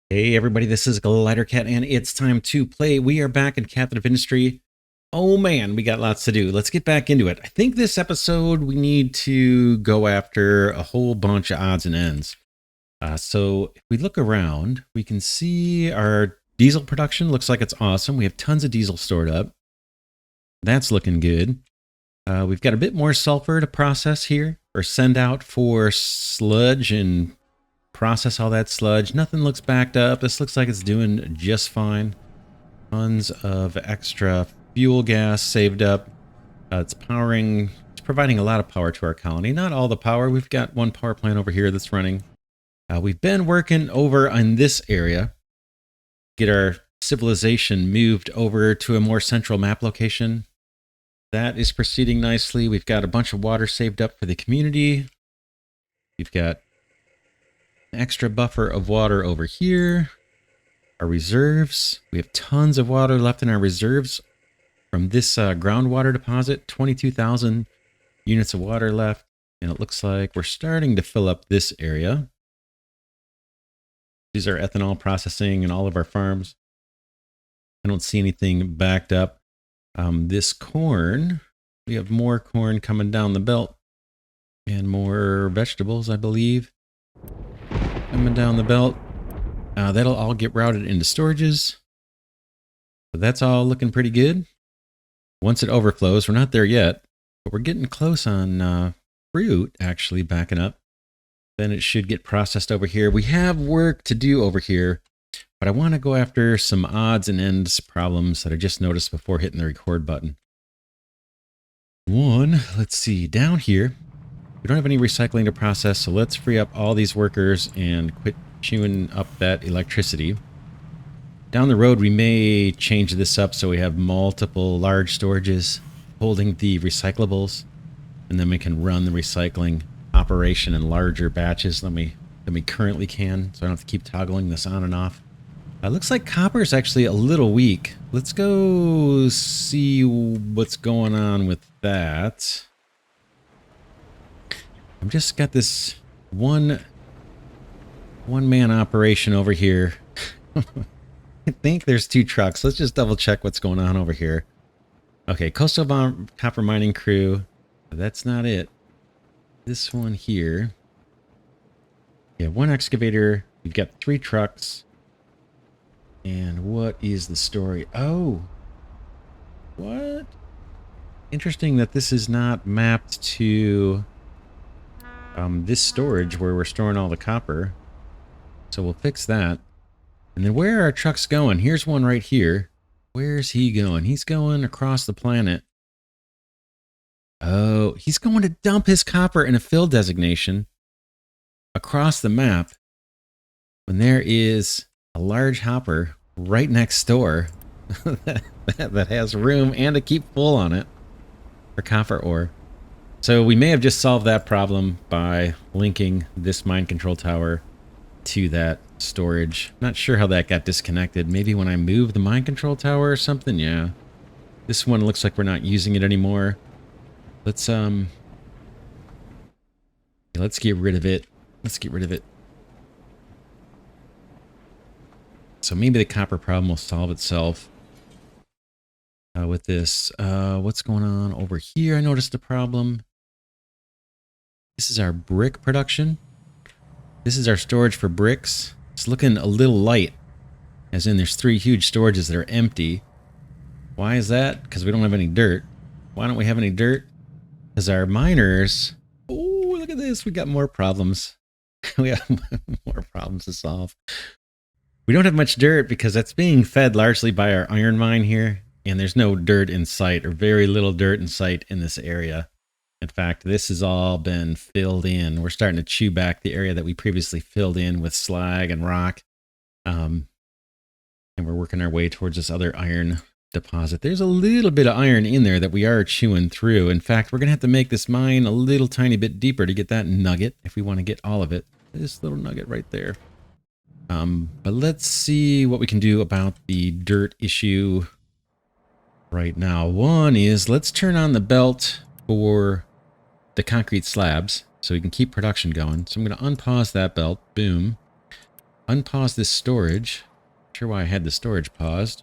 Hey everybody, this is Glidercat and it's time to play. We are back in Captain of Industry. Oh man, we got lots to do. Let's get back into it. I think this episode we need to go after a whole bunch of odds and ends. So if we look around, we can see our diesel production looks like it's awesome. We have tons of diesel stored up. That's looking good. We've got a bit more sulfur to process here or send out for sludge and process all that sludge. Nothing looks backed up. This looks like it's doing just fine. Tons of extra fuel gas saved up. It's providing a lot of power to our colony. Not all the power. We've got one power plant over here that's running. We've been working over in this area. Get our civilization moved over to a more central map location. That is proceeding nicely. We've got a bunch of water saved up for the community. We've got extra buffer of water over here. Our reserves, we have tons of water left in our reserves from this groundwater deposit. 22,000 units of water left, and it looks like we're starting to fill up this area. These are ethanol processing in all of our farms. I don't see anything backed up. This corn, we have more corn coming down the belt and more vegetables, I believe, coming down the belt. That'll all get routed into storages. So that's all looking pretty good. Once it overflows, we're not there yet, but we're getting close on fruit actually backing up. Then it should get processed over here. We have work to do over here, but I want to go after some odds and ends problems that I just noticed before hitting the record button. One, let's see, down here, we don't have any recycling to process, so let's free up all these workers and quit chewing up that electricity. Down the road, we may change this up so we have multiple large storages holding the recyclables, and then we can run the recycling operation in larger batches than we currently can, so I don't have to keep toggling this on and off. Looks like copper is actually a little weak. Let's go see what's going on with that. I've just got this one-man operation over here. I think there's two trucks. Let's just double check what's going on over here. Okay, Coastal Copper Mining Crew. That's not it. This one here. Yeah, one excavator. We've got 3 trucks. And what is the story? Oh. What? Interesting that this is not mapped to this storage where we're storing all the copper. So we'll fix that. And then where are our trucks going? Here's one right here. Where's he going? He's going across the planet. Oh, he's going to dump his copper in a fill designation across the map when there is a large hopper right next door that has room and to keep full on it for copper ore. So we may have just solved that problem by linking this mine control tower to that storage. Not sure how that got disconnected. Maybe when I moved the mine control tower or something. Yeah. This one looks like we're not using it anymore. Let's get rid of it. Let's get rid of it. So maybe the copper problem will solve itself with this. What's going on over here? I noticed a problem. This is our brick production. This is our storage for bricks. It's looking a little light, as in there's 3 huge storages that are empty. Why is that? Because we don't have any dirt. Why don't we have any dirt? Because our miners... Oh, look at this. We got more problems. We have more problems to solve. We don't have much dirt because that's being fed largely by our iron mine here, and there's no dirt in sight, or very little dirt in sight in this area. In fact, this has all been filled in. We're starting to chew back the area that we previously filled in with slag and rock. And we're working our way towards this other iron deposit. There's a little bit of iron in there that we are chewing through. In fact, we're going to have to make this mine a little tiny bit deeper to get that nugget if we want to get all of it. This little nugget right there. But let's see what we can do about the dirt issue right now. One is let's turn on the belt for the concrete slabs so we can keep production going. So I'm going to unpause that belt. Boom. unpause this storage. Not sure why I had the storage paused.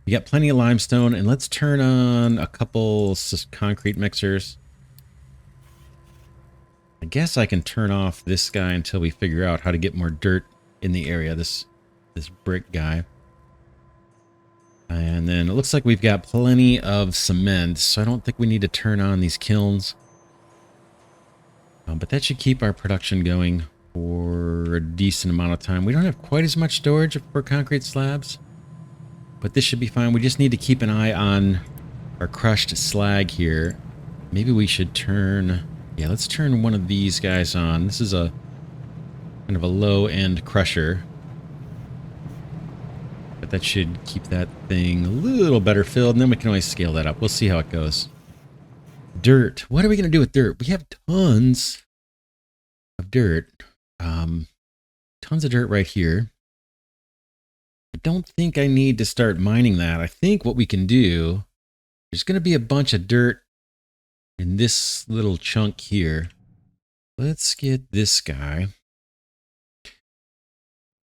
We got plenty of limestone, and let's turn on a couple concrete mixers. I guess I can turn off this guy until we figure out how to get more dirt in the area, this brick guy. And then it looks like we've got plenty of cement, so I don't think we need to turn on these kilns. But that should keep our production going for a decent amount of time. We don't have quite as much storage for concrete slabs, but this should be fine. We just need to keep an eye on our crushed slag here. Maybe we should turn... Yeah, let's turn one of these guys on. This is a kind of a low-end crusher. But that should keep that thing a little better filled, and then we can always scale that up. We'll see how it goes. Dirt. What are we going to do with dirt? We have tons of dirt. Tons of dirt right here. I don't think I need to start mining that. I think what we can do, there's going to be a bunch of dirt in this little chunk here. Let's get this guy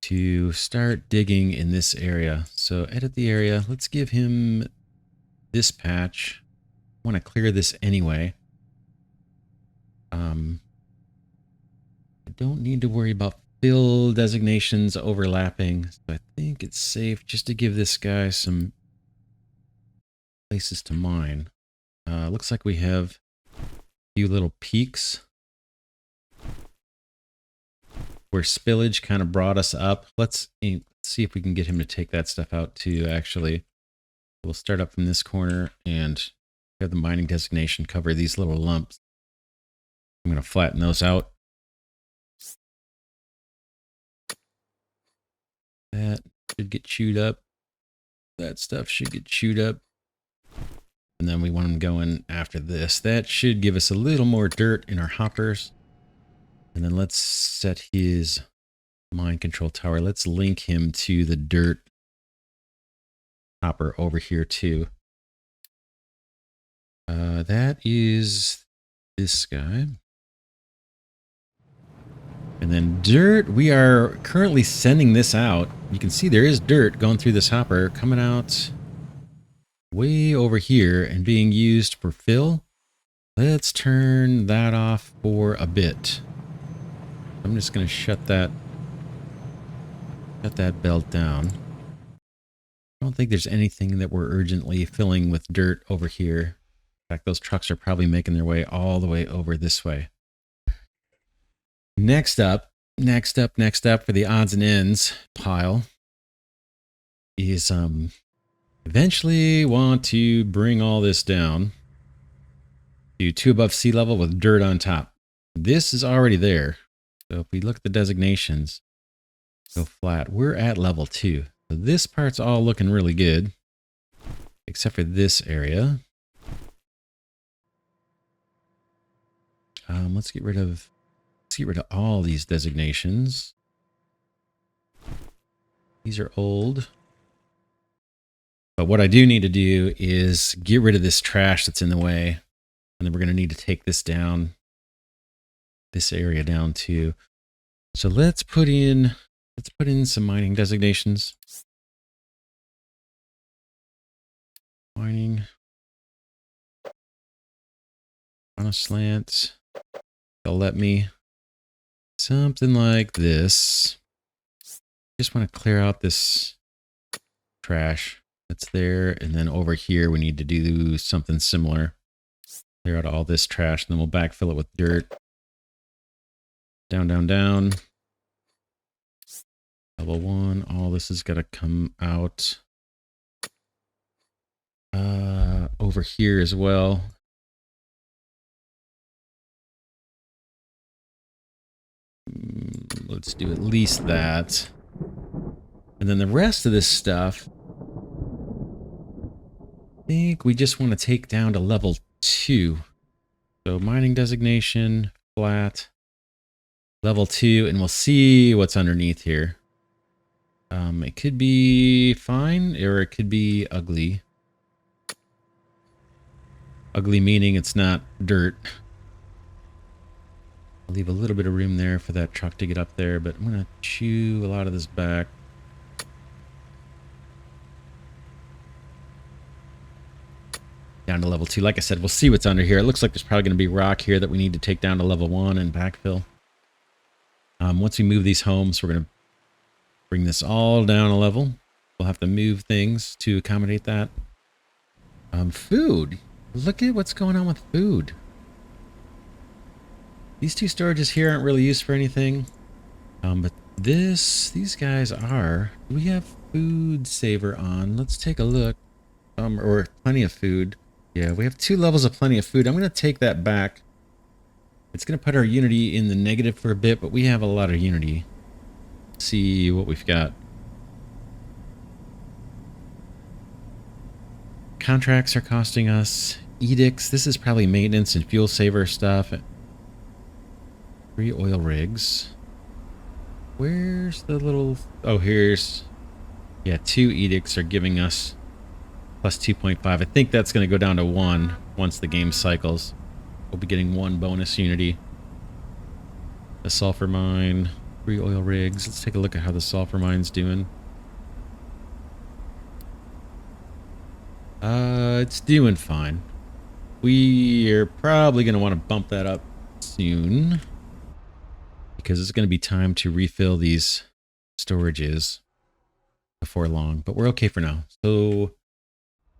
to start digging in this area. So edit the area. Let's give him this patch. I want to clear this anyway. I don't need to worry about fill designations overlapping. So I think it's safe just to give this guy some places to mine. Looks like we have a few little peaks where spillage kind of brought us up. Let's see if we can get him to take that stuff out too, actually. We'll start up from this corner and have the mining designation cover these little lumps. I'm going to flatten those out. That should get chewed up. That stuff should get chewed up. And then we want them going after this. That should give us a little more dirt in our hoppers. And then let's set his mine control tower. Let's link him to the dirt hopper over here too. That is this guy. And then dirt, we are currently sending this out. You can see there is dirt going through this hopper, coming out way over here and being used for fill. Let's turn that off for a bit. I'm just going to shut that belt down. I don't think there's anything that we're urgently filling with dirt over here. In fact, those trucks are probably making their way all the way over this way. Next up for the odds and ends pile is eventually want to bring all this down to 2 above sea level with dirt on top. This is already there. So if we look at the designations, go flat, we're at level 2. So this part's all looking really good, except for this area. Let's get rid of all these designations. These are old. But what I do need to do is get rid of this trash that's in the way. And then we're going to need to take this down, this area down too. So let's put in some mining designations. Mining on a slant. They'll let me something like this. Just want to clear out this trash that's there, and then over here we need to do something similar. Clear out all this trash, and then we'll backfill it with dirt. Down, down, down. Level 1. All this has got to come out. Over here as well. Let's do at least that. And then the rest of this stuff, I think we just want to take down to level 2. So mining designation, flat, level 2, and we'll see what's underneath here. It could be fine, or it could be ugly. Ugly meaning it's not dirt. I'll leave a little bit of room there for that truck to get up there, but I'm going to chew a lot of this back. Down to level 2. Like I said, we'll see what's under here. It looks like there's probably going to be rock here that we need to take down to level 1 and backfill. Once we move these homes, we're going to bring this all down a level. We'll have to move things to accommodate that. Food. Look at what's going on with food. These 2 storages here aren't really used for anything. But these guys are. Do we have food saver on? Let's take a look. Or plenty of food. Yeah, we have 2 levels of plenty of food. I'm going to take that back. It's going to put our unity in the negative for a bit, but we have a lot of unity. Let's see what we've got. Contracts are costing us. Edicts. This is probably maintenance and fuel saver stuff. 3 oil rigs. Where's the little... Oh, here's... Yeah, 2 edicts are giving us plus 2.5. I think that's going to go down to 1 once the game cycles. We'll be getting 1 bonus unity. The sulfur mine. 3 oil rigs. Let's take a look at how the sulfur mine's doing. It's doing fine. We are probably going to want to bump that up soon, because it's going to be time to refill these storages before long, but we're okay for now. So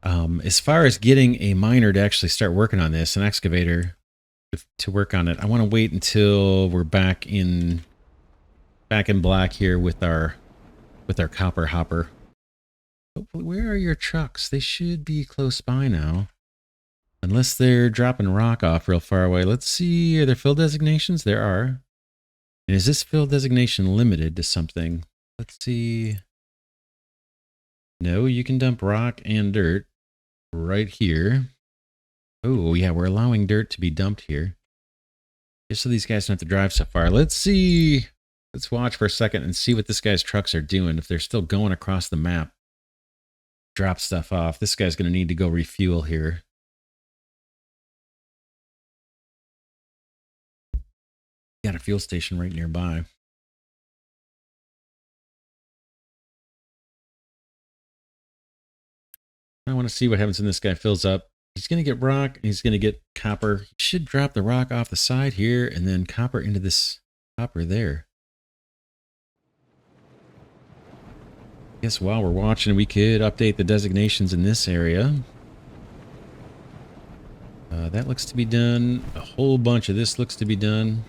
as far as getting a miner to actually start working on this, an excavator to work on it, I want to wait until we're back in black here with our copper hopper. Hopefully, where are your trucks? They should be close by now. Unless they're dropping rock off real far away. Let's see, are there fill designations? There are. And is this fill designation limited to something? Let's see. No, you can dump rock and dirt right here. Oh, yeah, we're allowing dirt to be dumped here. Just so these guys don't have to drive so far. Let's see. Let's watch for a second and see what this guy's trucks are doing. If they're still going across the map. Drop stuff off. This guy's going to need to go refuel here. Got a fuel station right nearby. I want to see what happens when this guy fills up. He's going to get rock and he's going to get copper. He should drop the rock off the side here and then copper into this copper there. Guess while we're watching, we could update the designations in this area. That looks to be done. A whole bunch of this looks to be done.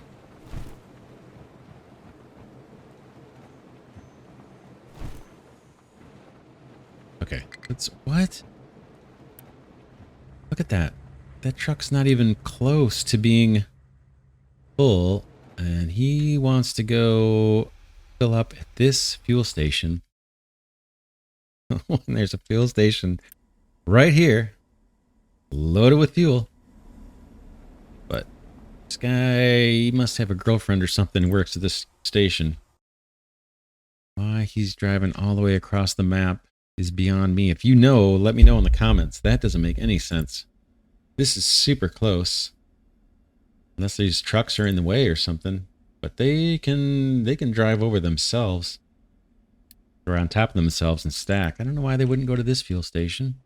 Okay, what? Look at that. That truck's not even close to being full, and he wants to go fill up at this fuel station. And there's a fuel station right here, loaded with fuel. But this guy, he must have a girlfriend or something who works at this station. Why he's driving all the way across the map is beyond me. If you know, let me know in the comments. That doesn't make any sense. This is super close. Unless these trucks are in the way or something. But they can drive over themselves. Or on top of themselves and stack. I don't know why they wouldn't go to this fuel station.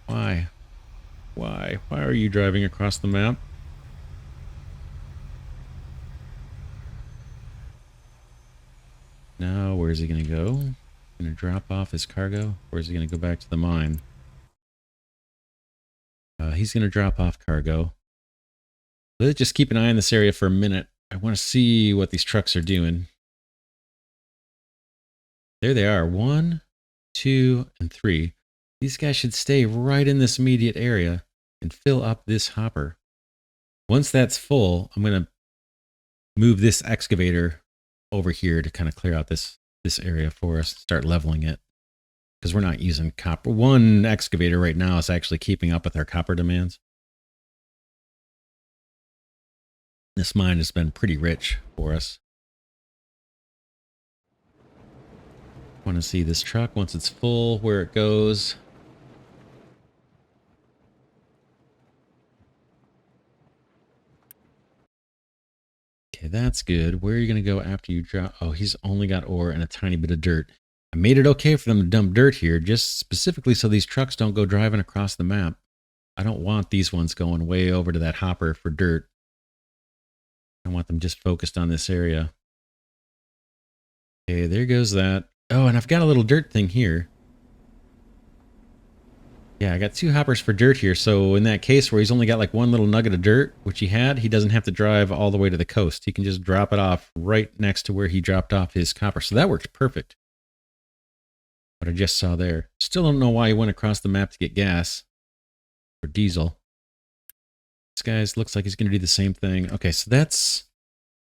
Why? Why? Why are you driving across the map? Now, where's he going to go? Going to drop off his cargo? Or is he going to go back to the mine? He's going to drop off cargo. Let's just keep an eye on this area for a minute. I want to see what these trucks are doing. There they are. 1, 2, and 3. These guys should stay right in this immediate area and fill up this hopper. Once that's full, I'm going to move this excavator over here to kind of clear out this area for us, start leveling it. Because we're not using copper. One excavator right now is actually keeping up with our copper demands. This mine has been pretty rich for us. Want to see this truck once it's full, where it goes. Okay, that's good. Where are you going to go after you drop? Oh, he's only got ore and a tiny bit of dirt. I made it okay for them to dump dirt here, just specifically so these trucks don't go driving across the map. I don't want these ones going way over to that hopper for dirt. I want them just focused on this area. Okay, there goes that. Oh, and I've got a little dirt thing here. Yeah, I got 2 hoppers for dirt here. So in that case where he's only got like one little nugget of dirt, which he had, he doesn't have to drive all the way to the coast. He can just drop it off right next to where he dropped off his copper. So that worked perfect. What I just saw there. Still don't know why he went across the map to get gas or diesel. This guy looks like he's going to do the same thing. Okay, so that's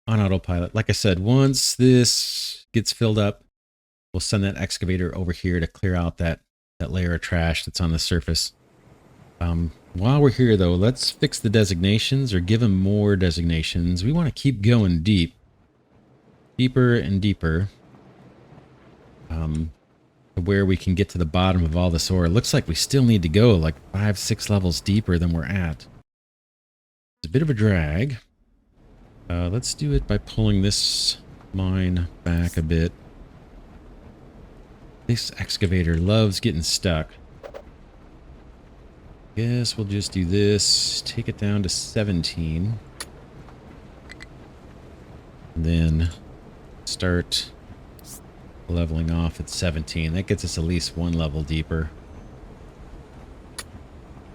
on autopilot. Like I said, once this gets filled up, we'll send that excavator over here to clear out that layer of trash that's on the surface. While we're here, though, let's fix the designations or give him more designations. We want to keep going deep. Deeper and deeper. To where we can get to the bottom of all this ore. It looks like we still need to go like 5-6 levels deeper than we're at. It's a bit of a drag. Let's do it by pulling this mine back a bit. This excavator loves getting stuck. Guess we'll just do this. Take it down to 17. And then start leveling off at 17. That gets us at least 1 level deeper.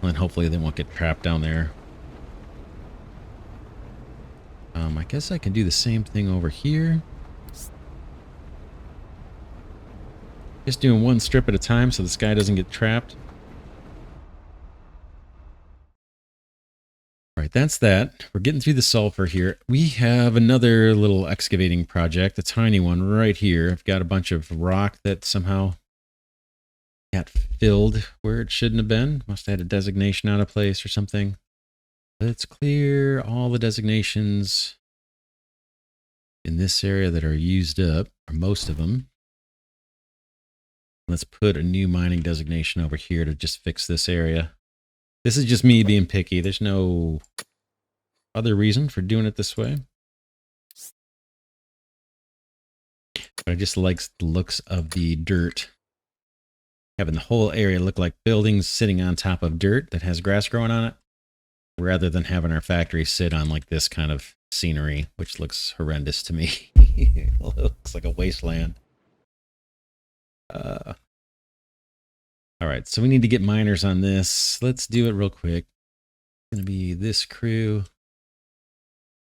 And hopefully they won't get trapped down there. I guess I can do the same thing over here. Just doing 1 strip at a time so this guy doesn't get trapped. All right, that's that. We're getting through the sulfur here. We have another little excavating project, a tiny one right here. I've got a bunch of rock that somehow got filled where it shouldn't have been. Must have had a designation out of place or something. Let's clear all the designations in this area that are used up, or most of them. Let's put a new mining designation over here to just fix this area. This is just me being picky. There's no other reason for doing it this way. But I just like the looks of the dirt. Having the whole area look like buildings sitting on top of dirt that has grass growing on it, rather than having our factory sit on like this kind of scenery, which looks horrendous to me. It looks like a wasteland. All right, so we need to get miners on this. Let's do it real quick. It's going to be this crew,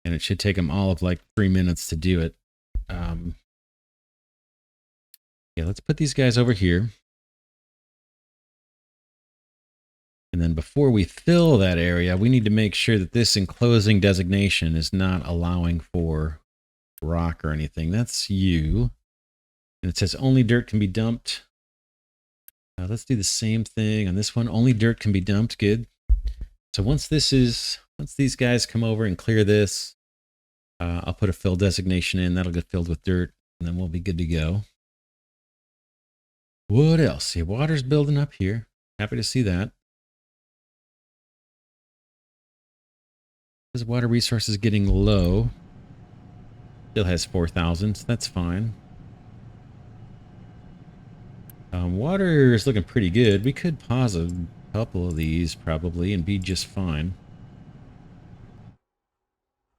and it should take them all of like 3 minutes to do it. Yeah, let's put these guys over here. And then before we fill that area, we need to make sure that this enclosing designation is not allowing for rock or anything. That's you. And it says only dirt can be dumped. Let's do the same thing on this one. Only dirt can be dumped. Good. So once these guys come over and clear this, I'll put a fill designation in. That'll get filled with dirt, and then we'll be good to go. What else? Yeah, water's building up here. Happy to see that. This water resource is getting low. Still has 4,000, so that's fine. Water is looking pretty good. We could pause a couple of these probably and be just fine.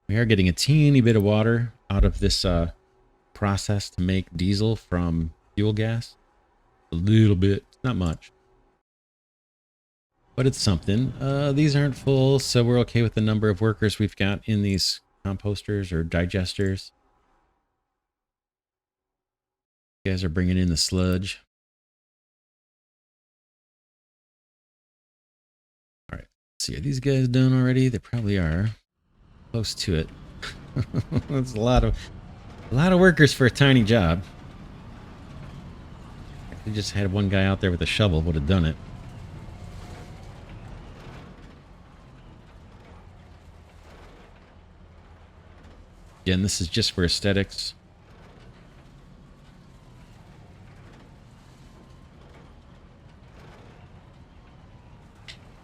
We are getting a teeny bit of water out of this process to make diesel from fuel gas. A little bit, not much. But it's something. These aren't full, so we're okay with the number of workers we've got in these composters or digesters. You guys are bringing in the sludge. All right, let's see, are these guys done already? They probably are. Close to it. That's a lot of workers for a tiny job. If they just had one guy out there with a shovel, would have done it. Again, this is just for aesthetics.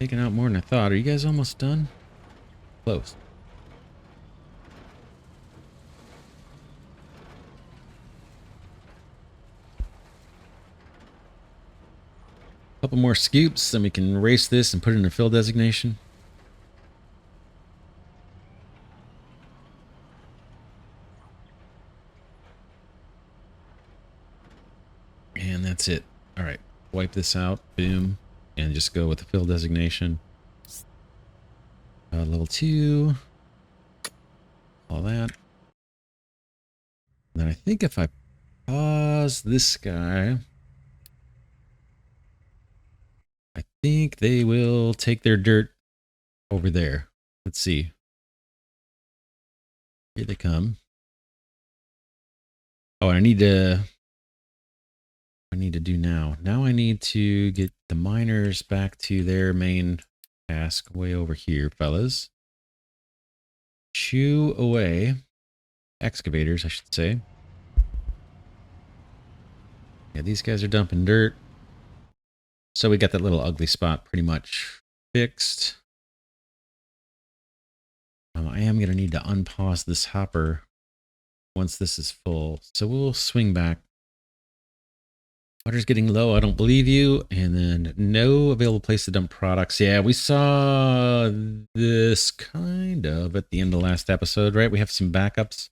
Taking out more than I thought. Are you guys almost done? Close. Couple more scoops, then we can erase this and put it in a fill designation. And that's it. All right, wipe this out, boom, and just go with the fill designation. Level 2, all that. And then I think if I pause this guy, I think they will take their dirt over there. Let's see. Here they come. Oh, I need to do now. Now I need to get the miners back to their main task way over here, fellas. Chew away. Excavators, I should say. Yeah, these guys are dumping dirt. So we got that little ugly spot pretty much fixed. I am going to need to unpause this hopper once this is full. So we'll swing back. Water's getting low. I don't believe you. And then no available place to dump products. Yeah, we saw this kind of at the end of the last episode, right? We have some backups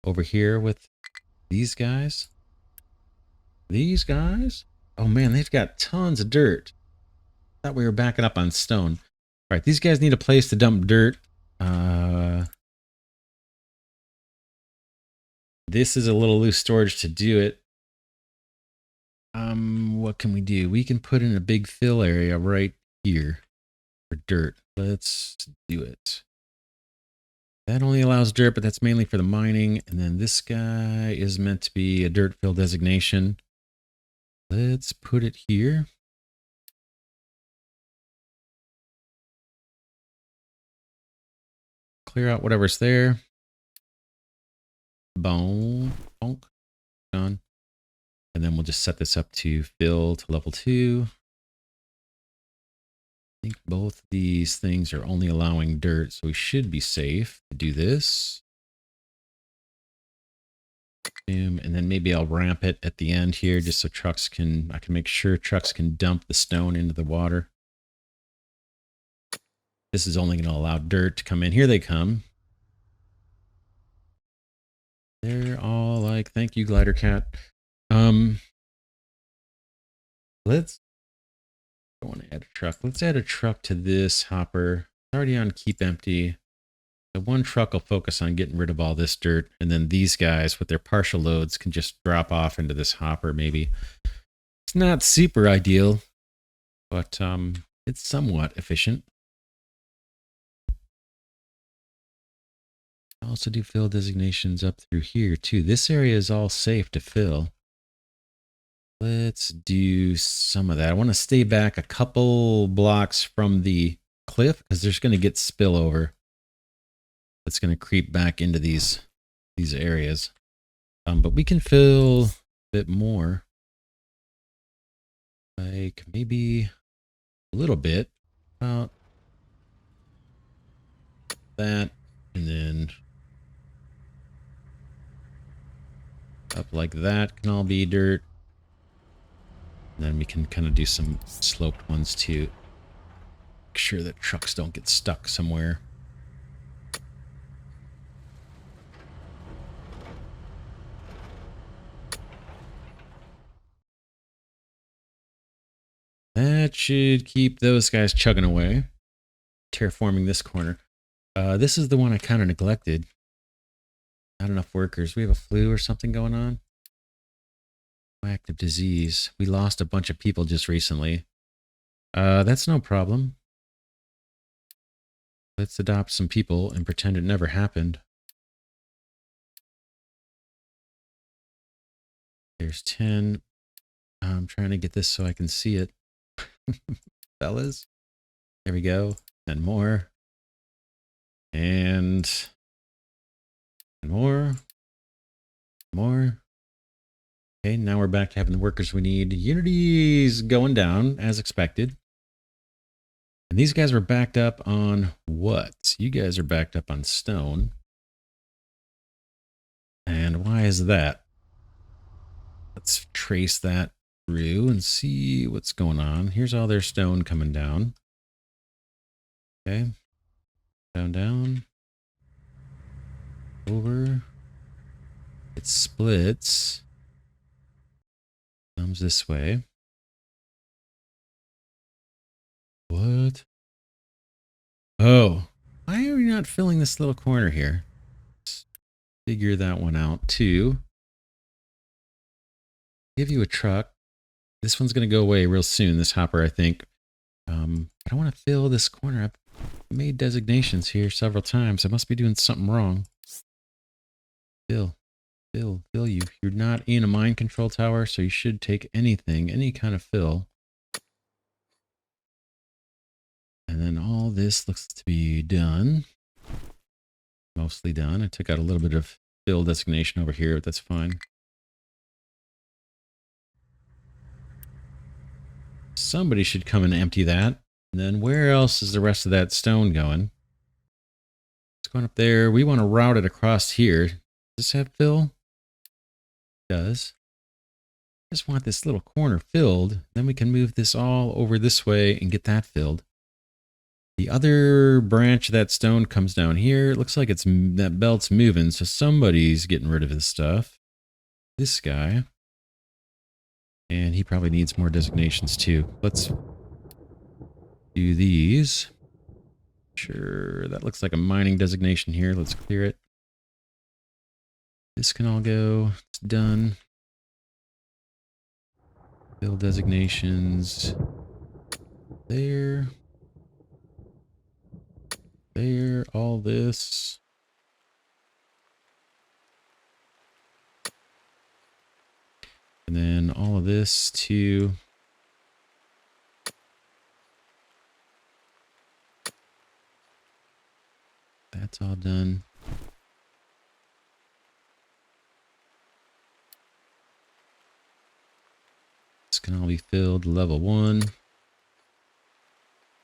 over here with these guys. These guys? Oh man, they've got tons of dirt. Thought we were backing up on stone. All right, these guys need a place to dump dirt. This is a little loose storage to do it. What can we do? We can put in a big fill area right here for dirt. Let's do it. That only allows dirt, but that's mainly for the mining. And then this guy is meant to be a dirt fill designation. Let's put it here. Clear out whatever's there. Boom. Bonk. Done. And then we'll just set this up to fill to level 2. I think both these things are only allowing dirt, so we should be safe to do this. Boom. And then maybe I'll ramp it at the end here just so trucks can, I can make sure trucks can dump the stone into the water. This is only going to allow dirt to come in. Here they come. They're all like, thank you, Glidercat. Let's I want to add a truck. Let's add a truck to this hopper. It's already on keep empty. The one truck will focus on getting rid of all this dirt, and then these guys with their partial loads can just drop off into this hopper maybe. It's not super ideal, but it's somewhat efficient. I also do fill designations up through here too. This area is all safe to fill. Let's do some of that. I want to stay back a couple blocks from the cliff because there's going to get spillover. That's going to creep back into these areas. But we can fill a bit more. Like maybe a little bit. About that. And then up like that can all be dirt. And then we can kind of do some sloped ones too. Make sure that trucks don't get stuck somewhere. That should keep those guys chugging away. Terraforming this corner. This is the one I kind of neglected. Not enough workers. We have a flu or something going on. Active disease. We lost a bunch of people just recently. That's no problem. Let's adopt some people and pretend it never happened. There's 10. I'm trying to get this so I can see it. Fellas. There we go. And more. And more. More. Okay, now we're back to having the workers we need. Unity's going down, as expected. And these guys were backed up on what? You guys are backed up on stone. And why is that? Let's trace that. through and see what's going on. Here's all their stone coming down. Okay. Down, down. Over. It splits. Comes this way. What? Oh. Why are we not filling this little corner here? Let's figure that one out too. Give you a truck. This one's going to go away real soon, this hopper, I think. I don't want to fill this corner. I've made designations here several times. I must be doing something wrong. Fill you. You're not in a mine control tower, so you should take anything, any kind of fill. And then all this looks to be done. Mostly done. I took out a little bit of fill designation over here, but that's fine. Somebody should come and empty that. And then where else is the rest of that stone going? It's going up there. We want to route it across here. Does this have fill? It does. I just want this little corner filled. Then we can move this all over this way and get that filled. The other branch of that stone comes down here. It looks like it's that belt's moving, so somebody's getting rid of this stuff. This guy. And he probably needs more designations too. Let's do these. Sure, that looks like a mining designation here. Let's clear it. This can all go. It's done. Fill designations. There. There. All this. And then all of this too. That's all done. This can all be filled level 1.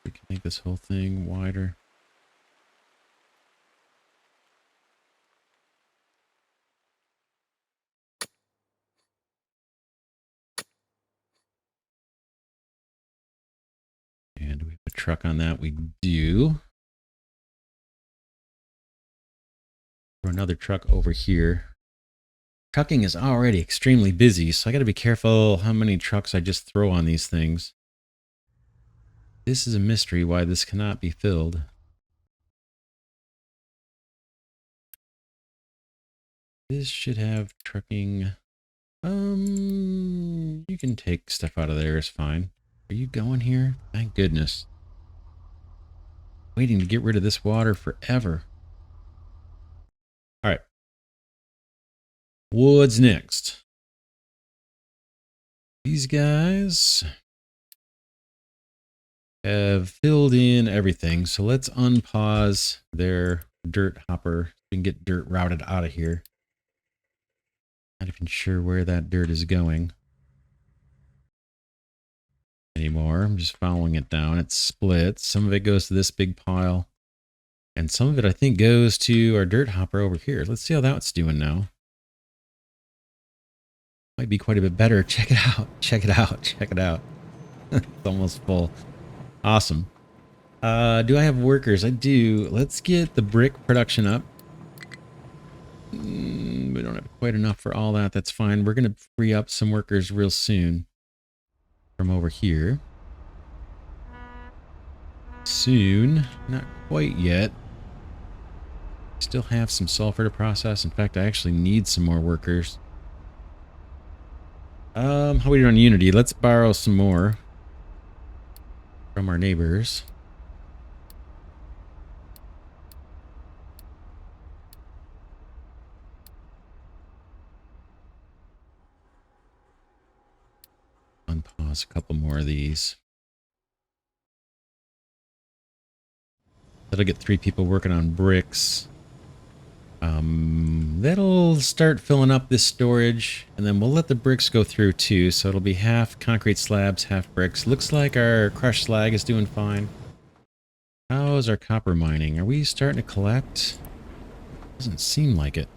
We can make this whole thing wider. And we have a truck on that. We do. Throw another truck over here. Trucking is already extremely busy, so I got to be careful how many trucks I just throw on these things. This is a mystery why this cannot be filled. This should have trucking. You can take stuff out of there, it's fine. Are you going here? Thank goodness. Waiting to get rid of this water forever. All right. What's next? These guys have filled in everything, so let's unpause their dirt hopper. We can get dirt routed out of here. Not even sure where that dirt is going anymore. I'm just following it down. It splits. Some of it goes to this big pile. And some of it, I think, goes to our dirt hopper over here. Let's see how that's doing now. Might be quite a bit better. Check it out. Check it out. Check it out. It's almost full. Awesome. Do I have workers? I do. Let's get the brick production up. We don't have quite enough for all that. That's fine. We're going to free up some workers real soon from over here. Soon. Not quite yet. Still have some sulfur to process. In fact, I actually need some more workers. How are we doing on Unity? Let's borrow some more from our neighbors. Unpause a couple more of these. That'll get 3 people working on bricks. That'll start filling up this storage, and then we'll let the bricks go through too, so it'll be half concrete slabs, half bricks. Looks like our crushed slag is doing fine. How's our copper mining? Are we starting to collect? Doesn't seem like it.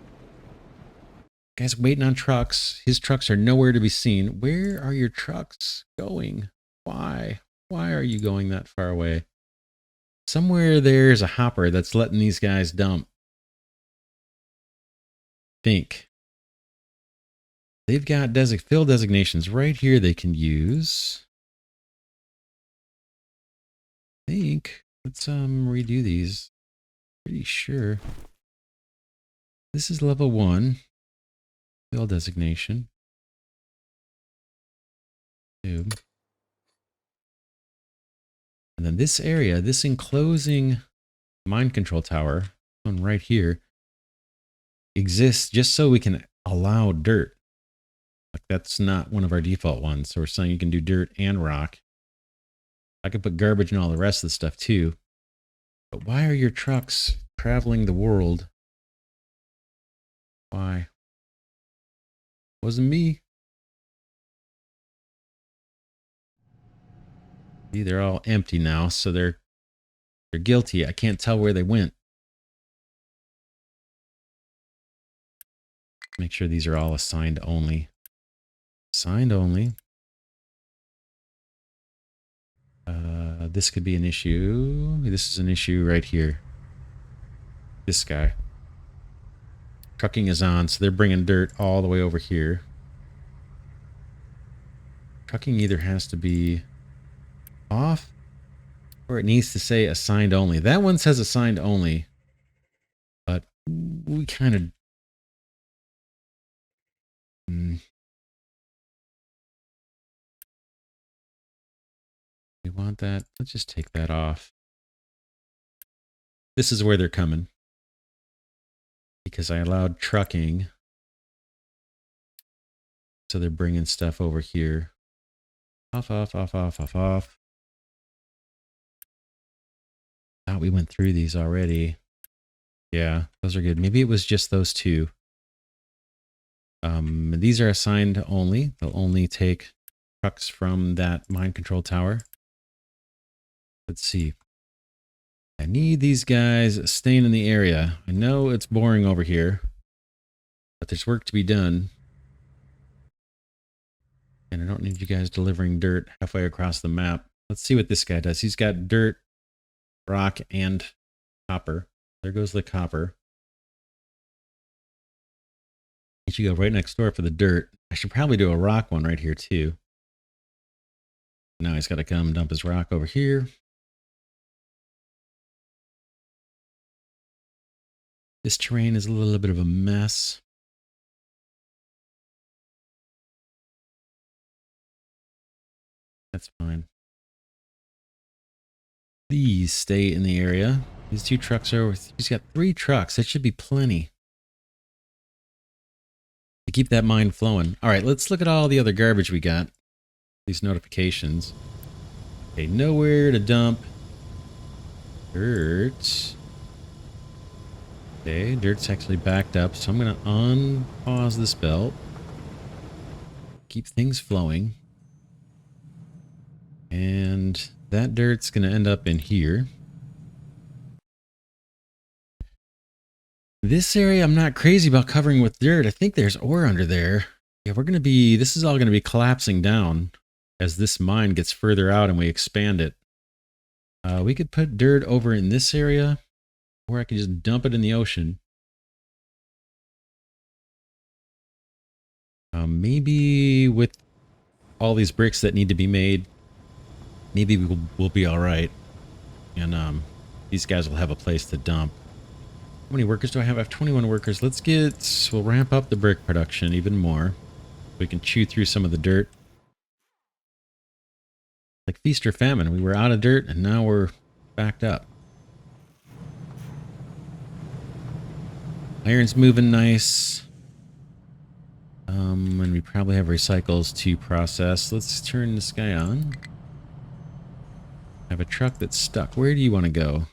Guy's waiting on trucks. His trucks are nowhere to be seen. Where are your trucks going? Why? Why are you going that far away? Somewhere there's a hopper that's letting these guys dump. Think. They've got fill designations right here they can use. I think. Let's redo these. Pretty sure. This is level 1. Fill designation. Tube. And then this area, this enclosing mind control tower, one right here, exists just so we can allow dirt. Like that's not one of our default ones. So we're saying you can do dirt and rock. I could put garbage and all the rest of the stuff too. But why are your trucks traveling the world? Why? Wasn't me. See, they're all empty now, so they're guilty. I can't tell where they went. Make sure these are all assigned only. Assigned only. This could be an issue. This is an issue right here. This guy. Trucking is on, so they're bringing dirt all the way over here. Trucking either has to be off or it needs to say assigned only. That one says assigned only, but we kind of... We want that. Let's just take that off. This is where they're coming. Because I allowed trucking. So they're bringing stuff over here. Off, off, off, off, off, off. Thought we went through these already. Yeah, those are good. Maybe it was just those two. These are assigned only. They'll only take trucks from that mind control tower. Let's see. I need these guys staying in the area. I know it's boring over here, but there's work to be done. And I don't need you guys delivering dirt halfway across the map. Let's see what this guy does. He's got dirt, rock, and copper. There goes the copper. He should go right next door for the dirt. I should probably do a rock one right here too. Now he's got to come dump his rock over here. This terrain is a little bit of a mess. That's fine. These stay in the area. These two trucks are over. He's got 3 trucks. That should be plenty to keep that mine flowing. All right, let's look at all the other garbage we got. These notifications. Okay, nowhere to dump dirt. Okay, dirt's actually backed up, so I'm going to unpause this belt. Keep things flowing. And that dirt's going to end up in here. This area I'm not crazy about covering with dirt. I think there's ore under there. Yeah, we're going to be... This is all going to be collapsing down as this mine gets further out and we expand it. We could put dirt over in this area. Or I could just dump it in the ocean. Maybe with all these bricks that need to be made, maybe we'll be all right. And these guys will have a place to dump. How many workers do I have? I have 21 workers. We'll ramp up the brick production even more. We can chew through some of the dirt. Like feast or famine. We were out of dirt and now we're backed up. Iron's moving nice. And we probably have recycles to process. Let's turn this guy on. I have a truck that's stuck. Where do you want to go?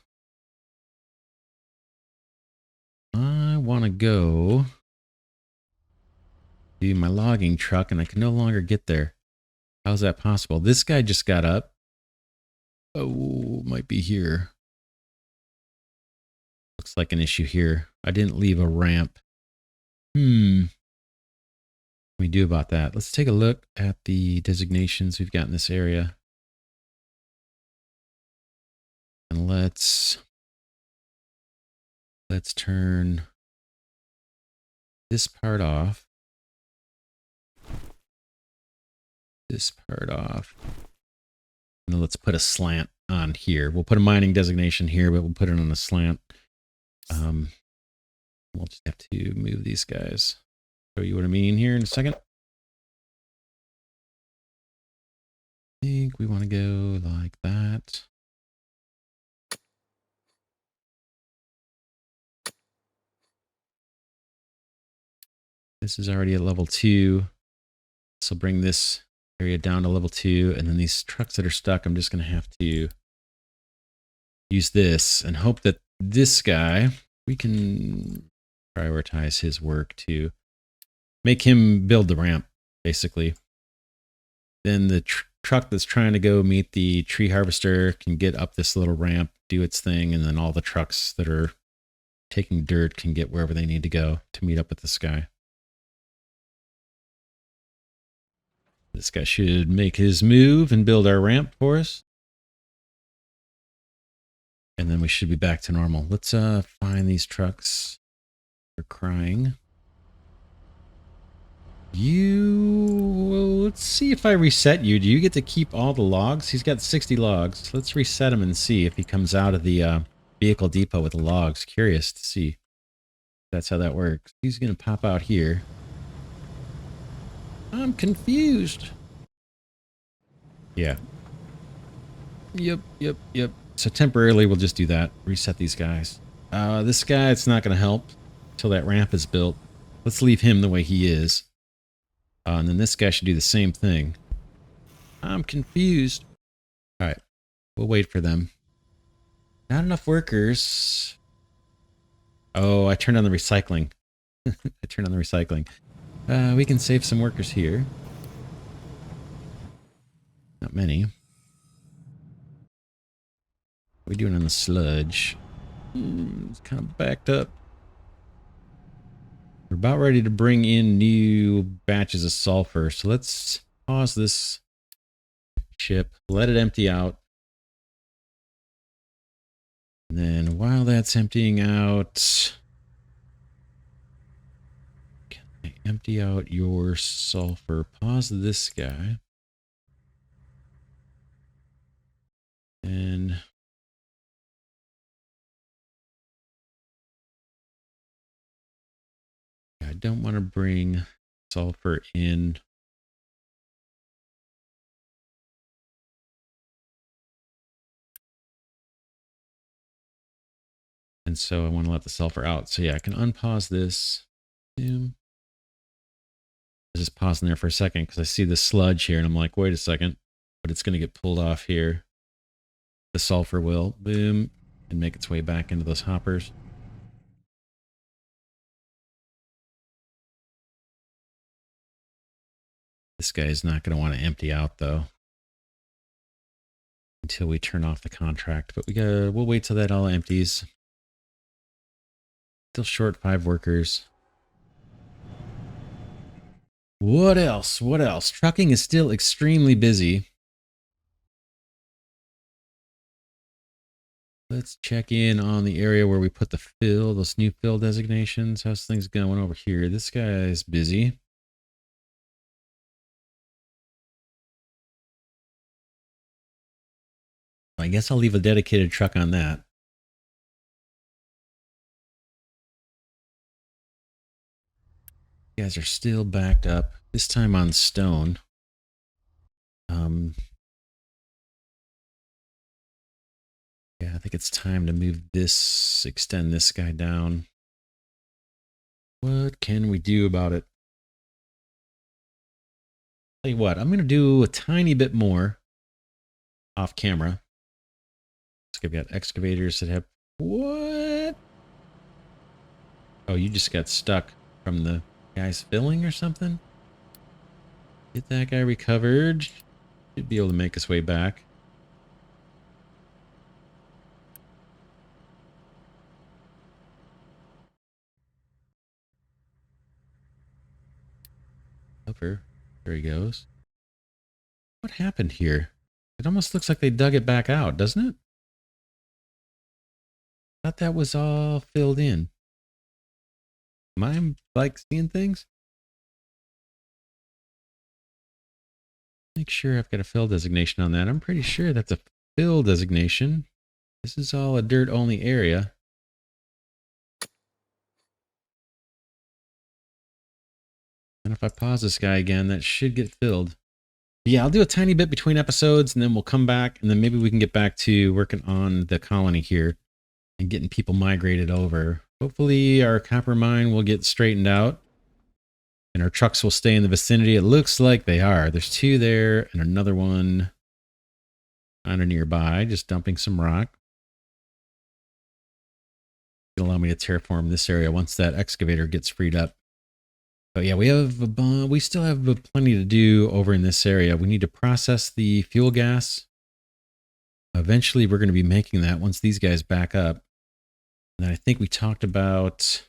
I want to go to my logging truck and I can no longer get there. How's that possible? This guy just got up. Oh, might be here. Looks like an issue here. I didn't leave a ramp. we do about that? Let's take a look at the designations we've got in this area. And let's turn this part off. This part off. And then let's put a slant on here. We'll put a mining designation here, but we'll put it on a slant. We'll just have to move these guys. Show you what I mean here in a second. I think we want to go like that. This is already at level 2. So bring this area down to level 2. And then these trucks that are stuck, I'm just going to have to use this and hope that this guy, we can prioritize his work to make him build the ramp, basically. Then the truck that's trying to go meet the tree harvester can get up this little ramp, do its thing, and then all the trucks that are taking dirt can get wherever they need to go to meet up with this guy. This guy should make his move and build our ramp for us. And then we should be back to normal. Let's find these trucks. They're crying. Let's see if I reset you. Do you get to keep all the logs? He's got 60 logs. Let's reset him and see if he comes out of the vehicle depot with the logs. Curious to see if that's how that works. He's going to pop out here. I'm confused. Yeah. Yep. So temporarily we'll just do that. Reset these guys. This guy, it's not going to help until that ramp is built. Let's leave him the way he is. And then this guy should do the same thing. I'm confused. All right. We'll wait for them. Not enough workers. Oh, I turned on the recycling. We can save some workers here. Not many. What are we doing on the sludge? It's kind of backed up. We're about ready to bring in new batches of sulfur. So let's pause this ship, let it empty out. And then while that's emptying out, can I empty out your sulfur? Pause this guy. And I don't want to bring sulfur in. And so I want to let the sulfur out. So yeah, I can unpause this. I'm just pausing there for a second because I see the sludge here and I'm like, wait a second, but it's going to get pulled off here. The sulfur will, boom, and make its way back into those hoppers. This guy is not going to want to empty out though until we turn off the contract, but we'll wait till that all empties. Still short 5 workers. What else? Trucking is still extremely busy. Let's check in on the area where we put the fill, those new fill designations. How's things going over here? This guy is busy. I guess I'll leave a dedicated truck on that. You guys are still backed up, this time on stone. Yeah, I think it's time to move this, extend this guy down. What can we do about it? Tell you what, I'm going to do a tiny bit more off camera. We've got excavators that have... What? Oh, you just got stuck from the guy's filling or something? Get that guy recovered. Should be able to make his way back. Over. There he goes. What happened here? It almost looks like they dug it back out, doesn't it? Thought that was all filled in. Am I like seeing things? Make sure I've got a fill designation on that. I'm pretty sure that's a fill designation. This is all a dirt only area. And if I pause this guy again, that should get filled. Yeah, I'll do a tiny bit between episodes and then we'll come back and then maybe we can get back to working on the colony here and getting people migrated over. Hopefully our copper mine will get straightened out and our trucks will stay in the vicinity. It looks like they are. There's 2 there and another one kind of nearby, just dumping some rock. It'll allow me to terraform this area once that excavator gets freed up. But yeah, we still have plenty to do over in this area. We need to process the fuel gas. Eventually, we're going to be making that once these guys back up. And I think we talked about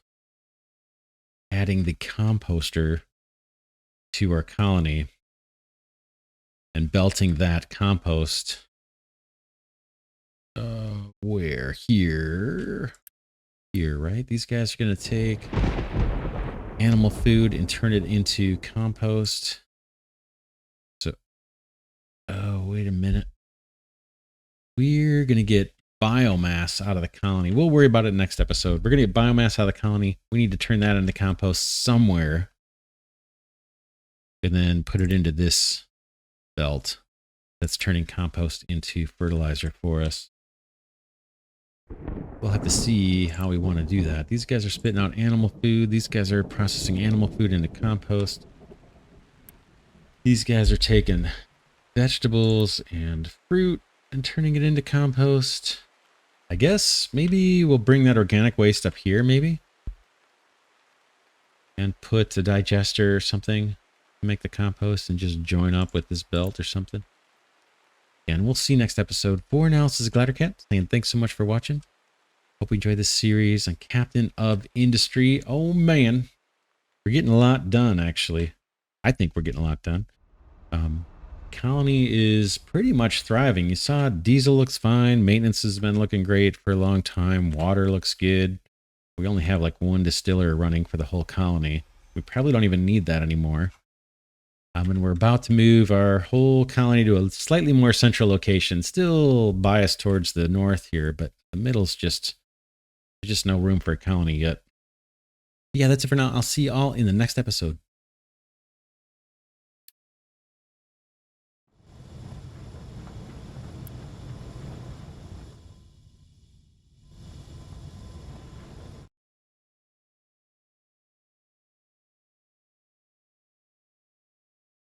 adding the composter to our colony and belting that compost. Where? Here, right? These guys are going to take animal food and turn it into compost. So, oh, wait a minute. We're going to get biomass out of the colony. We'll worry about it next episode. We're going to get biomass out of the colony. We need to turn that into compost somewhere. And then put it into this belt that's turning compost into fertilizer for us. We'll have to see how we want to do that. These guys are spitting out animal food. These guys are processing animal food into compost. These guys are taking vegetables and fruit and turning it into compost. I guess maybe we'll bring that organic waste up here, maybe. And put a digester or something to make the compost and just join up with this belt or something. And we'll see next episode. For now, this is Glidercat saying thanks so much for watching. Hope you enjoyed this series on Captain of Industry. Oh man, we're getting a lot done, actually. I think we're getting a lot done. Colony is pretty much thriving. You saw diesel looks fine. Maintenance has been looking great for a long time. Water looks good. We only have like 1 distiller running for the whole colony. We probably don't even need that anymore. And we're about to move our whole colony to a slightly more central location. Still biased towards the north here, but the middle's just... there's just no room for a colony yet. Yeah, that's it for now. I'll see you all in the next episode.